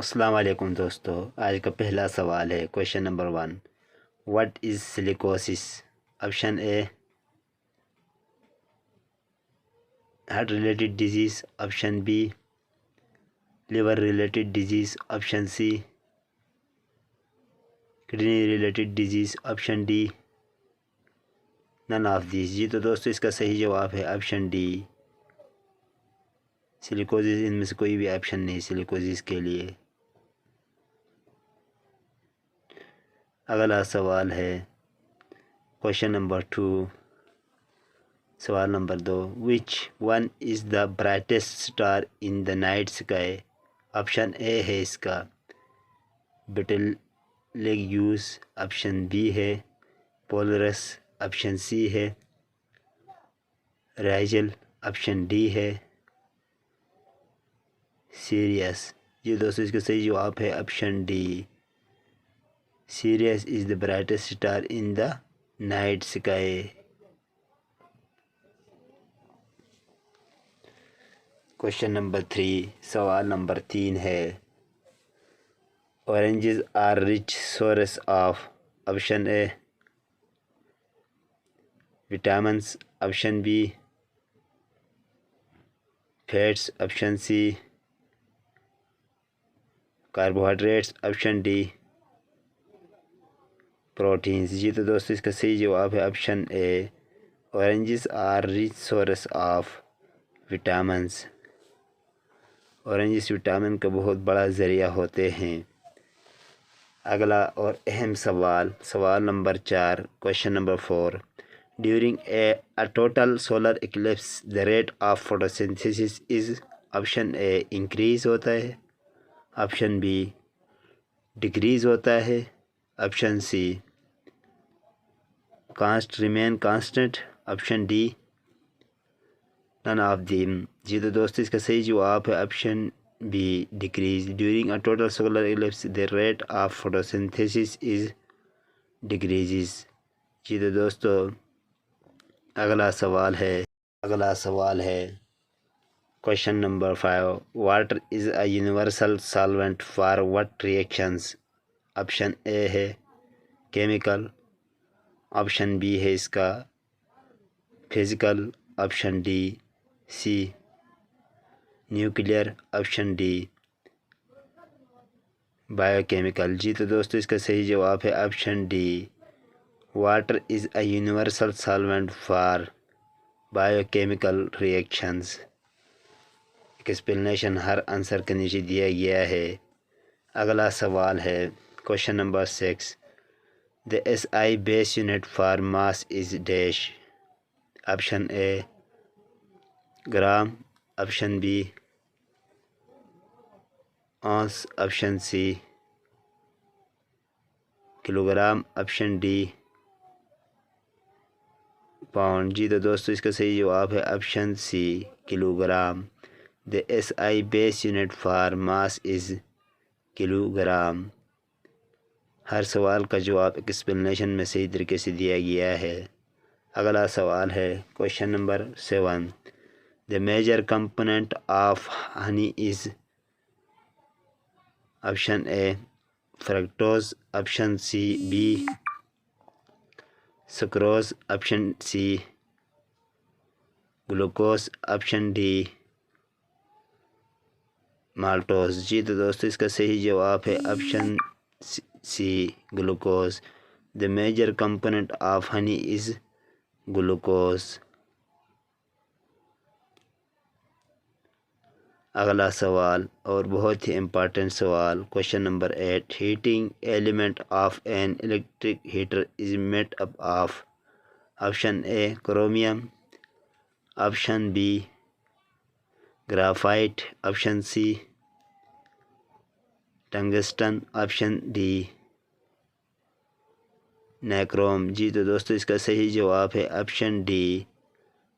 अस्सलाम वालेकुम दोस्तों, आज का पहला सवाल है question number 1। What is silicosis? Option A heart related disease, option B liver related disease, option C kidney related disease, option D none of this. जी तो दोस्तों इसका सही जवाब है ऑप्शन डी, सिलिकोसिस। इनमें से कोई भी ऑप्शन नहीं सिलिकोसिस के लिए। अगला सवाल है क्वेश्चन नंबर 2, सवाल number 2। Which one is the brightest star in the night sky? Option A है इसका बेटेलगेयूस, ऑप्शन बी है पोलरस, ऑप्शन सी है राइजल, ऑप्शन डी है सीरियस। ये दोस्तों इसका सही जवाब है option D, Sirius is the brightest star in the night sky. Question number 3, सवाल नंबर 3 है oranges are rich source of, option A vitamins, option B fats, option C carbohydrates, option D proteins. जी तो दोस्तों इसका सही जवाब है option A, oranges are rich source of vitamins. ऑरेंजेस विटामिन का बहुत बड़ा ज़रिया होते हैं। अगला और अहम सवाल, सवाल नंबर 4, question number 4। During a total solar eclipse the rate of photosynthesis is, option A increase होता है, ऑप्शन बी डिक्रीज़ होता है, option C remain constant, option D none of them. जी तो दोस्तों इसका सही जवाब है option B decrease. During a total solar eclipse the rate of photosynthesis is decreases. जी तो दोस्तों अगला सवाल है question number 5। Water is a universal solvent for what reactions? Option A है केमिकल, ऑप्शन बी है इसका physical, option D C nuclear, option D biochemical. जी तो दोस्तों इसका सही जवाब है option D, water is a universal solvent for biochemical reactions. Explanation हर आंसर के नीचे दिया गया है। अगला सवाल है question number 6। The SI base unit for mass is dash? Option A gram, option B ounce, option C kilogram, option D pound. जी तो दोस्तों इसका सही जवाब है option C kilogram. The SI base unit for mass is kilogram. हर सवाल का जवाब एक्सप्लेनेशन में सही तरीके से दिया गया है। अगला सवाल है question number 7। The major component of honey is, option A fructose, option C B sucrose, option C glucose, option D maltose. जी तो दोस्तों इसका सही जवाब है option C glucose. The major component of honey is glucose. अगला सवाल और बहुत ही इम्पोर्टेंट सवाल question number 8। Heating element of an electric heater is made up of, option A chromium, option B graphite, option C tungsten, option D nichrome. जी तो दोस्तों इसका सही जवाब है option D,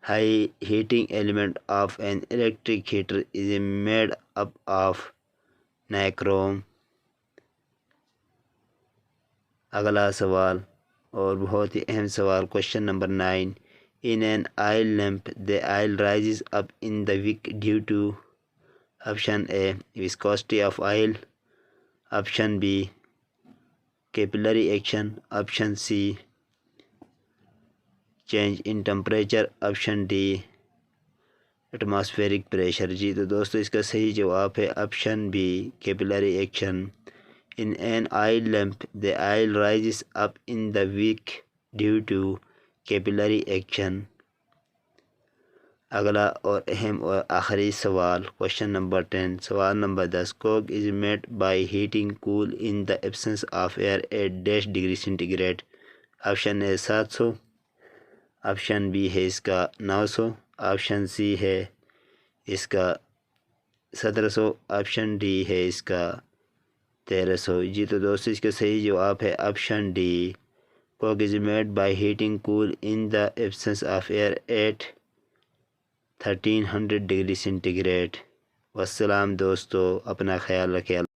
high heating element of an electric heater is made up of nichrome. अगला सवाल और बहुत ही अहम सवाल question number 9। In an oil lamp the oil rises up in the wick due to, option A viscosity of oil, option B capillary action, option C change in temperature, option D atmospheric pressure. जी तो दोस्तों इसका सही जवाब है option B capillary action. In an oil lamp the oil rises up in the wick due to capillary action. अगला और अहम और आखिरी सवाल, क्वेश्चन नंबर 10, सवाल number 10। Coke is made by heating coal in the absence of air at dash degree centigrade. Option A 700, option B है इसका 900, option C है इसका 1700, ऑप्शन डी है इसका 1300। जी तो दोस्तों इसका सही जवाब है option D coke is made by heating coal in the absence of air at 1300 degree centigrade. वस्सलाम दोस्तों, अपना ख्याल रखें।